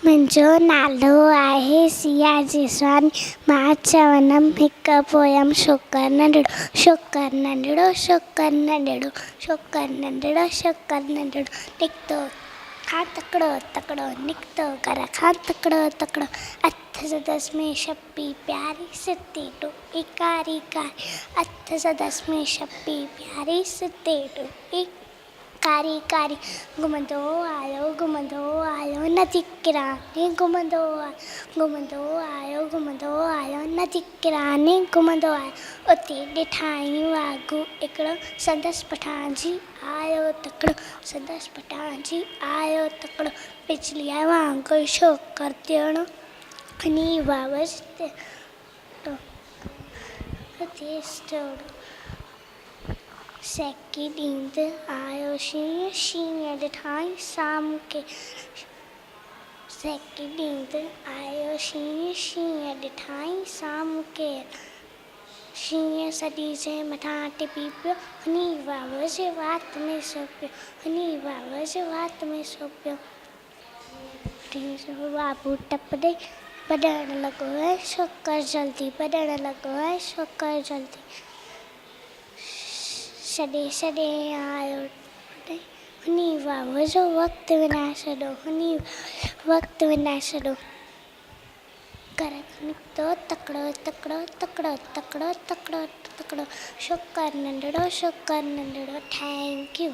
मुंहिंजो नालो आहे सिया जेसवानी। मां चवंदमि हिकु पोयम शोकर नंढिड़ो, शोकर नंढिड़ो, शोकर नंढिड़ो, शोकर नंढिड़ो, शोकर नंढिड़ो, निकितो खां तकिड़ो तकिड़ो, निकितो घर खां तकिड़ो तकिड़ो, अथ सदस में छपी प्यारी सिती टोपी कारी कारी, अथ सदस में छपी प्यारी सिती टोपी कारी कारी, घुमंदो आयो नदी किराने, घुमंदो आयो नदी किराने, घुमंदो आयो उते ॾिठाई वागू हिकिड़ो, संदसि पठान जी आयो तकिड़ो, संदसि पठान जी आयो तकिड़ो, बिजलीअ वांगुरु शोकर ॼणो हनी वावस सेकी ॾींद आयो शींहं, शींहं ॾिठाई साम के, सेकी ॾींद आयो शींहं, शींहं ॾिठाई साम के, शींहं सॼी जे मथां टिपी पियो, हनी वाव जे वात में सो पियो, हनी वाव जे वात में सो पियो। बाबू टप ॾे बॾण लॻो है शोकर जल्दी, बॾण लॻो है शोकर जल्दी, छॾे आयो हनी वाव जो वक़्तु विञाए छॾो, हनी वक़्तु विञाए छॾो, घर निकितो तकिड़ो तकिड़ो तकिड़ो तकिड़ो तकिड़ो तकिड़ो, शोकर नंढिड़ो, शोकर नंढिड़ो, थैंक यू।